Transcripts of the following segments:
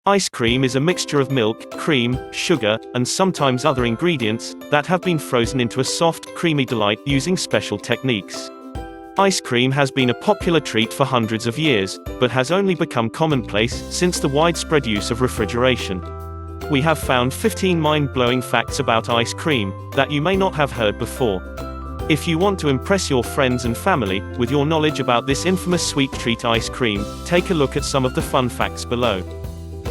Ice cream is a mixture of milk, cream, sugar, and sometimes other ingredients that have been frozen into a soft, creamy delight using special techniques. Ice cream has been a popular treat for hundreds of years, but has only become commonplace since the widespread use of refrigeration. We have found 15 mind-blowing facts about ice cream that you may not have heard before. If you want to impress your friends and family with your knowledge about this infamous sweet treat ice cream, take a look at some of the fun facts below.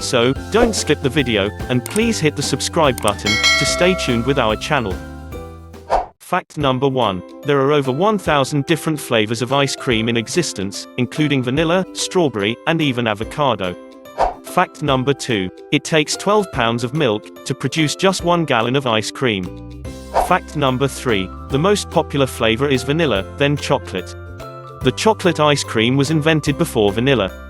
So, don't skip the video, and please hit the subscribe button to stay tuned with our channel. Fact number 1. There are over 1,000 different flavors of ice cream in existence, including vanilla, strawberry, and even avocado. Fact number 2. It takes 12 pounds of milk to produce just 1 gallon of ice cream. Fact number 3. The most popular flavor is vanilla, then chocolate. The chocolate ice cream was invented before vanilla.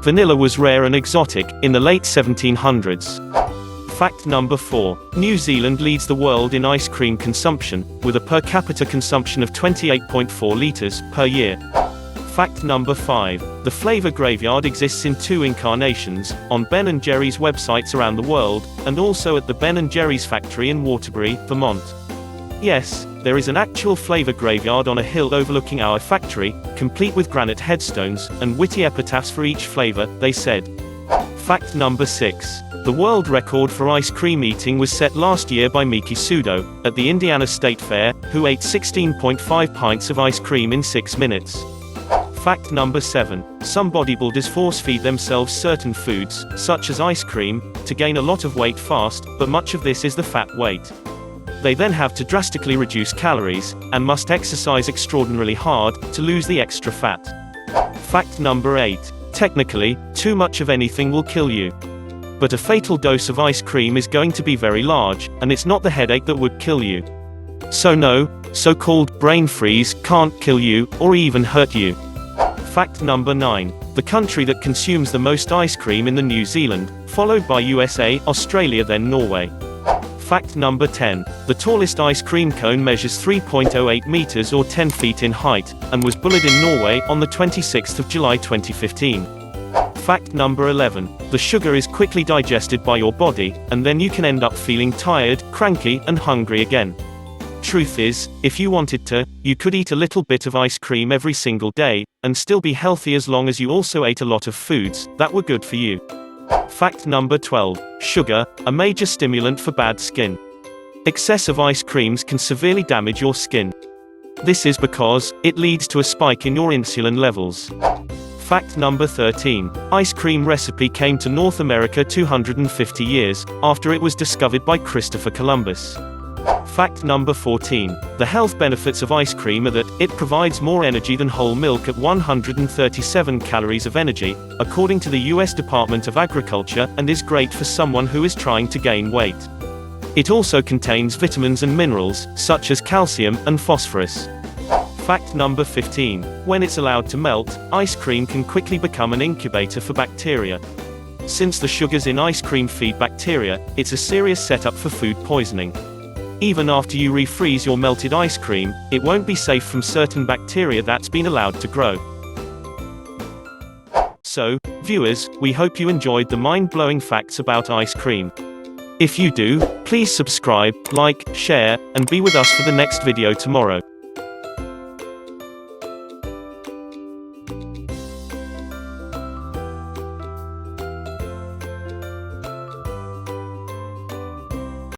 Vanilla was rare and exotic in the late 1700s. Fact number 4. New Zealand leads the world in ice cream consumption, with a per capita consumption of 28.4 liters per year. Fact number 5. The flavor graveyard exists in 2 incarnations, on Ben & Jerry's websites around the world, and also at the Ben & Jerry's factory in Waterbury, Vermont. Yes, there is an actual flavor graveyard on a hill overlooking our factory, complete with granite headstones, and witty epitaphs for each flavor, they said. Fact number 6. The world record for ice cream eating was set last year by Miki Sudo, at the Indiana State Fair, who ate 16.5 pints of ice cream in 6 minutes. Fact number 7. Some bodybuilders force-feed themselves certain foods, such as ice cream, to gain a lot of weight fast, but much of this is the fat weight. They then have to drastically reduce calories, and must exercise extraordinarily hard, to lose the extra fat. Fact number 8. Technically, too much of anything will kill you. But a fatal dose of ice cream is going to be very large, and it's not the headache that would kill you. So no, so-called brain freeze can't kill you, or even hurt you. Fact number 9. The country that consumes the most ice cream in New Zealand, followed by USA, Australia then Norway. Fact number 10. The tallest ice cream cone measures 3.08 meters or 10 feet in height, and was bullied in Norway on the 26th of July 2015. Fact number 11. The sugar is quickly digested by your body, and then you can end up feeling tired, cranky, and hungry again. Truth is, if you wanted to, you could eat a little bit of ice cream every single day, and still be healthy as long as you also ate a lot of foods that were good for you. Fact number 12. Sugar, a major stimulant for bad skin. Excessive ice creams can severely damage your skin. This is because it leads to a spike in your insulin levels. Fact number 13. Ice cream recipe came to North America 250 years after it was discovered by Christopher Columbus. Fact number 14. The health benefits of ice cream are that it provides more energy than whole milk at 137 calories of energy, according to the US Department of Agriculture, and is great for someone who is trying to gain weight. It also contains vitamins and minerals, such as calcium and phosphorus. Fact number 15. When it's allowed to melt, ice cream can quickly become an incubator for bacteria. Since the sugars in ice cream feed bacteria, it's a serious setup for food poisoning. Even after you refreeze your melted ice cream, it won't be safe from certain bacteria that's been allowed to grow. So, viewers, we hope you enjoyed the mind-blowing facts about ice cream. If you do, please subscribe, like, share, and be with us for the next video tomorrow.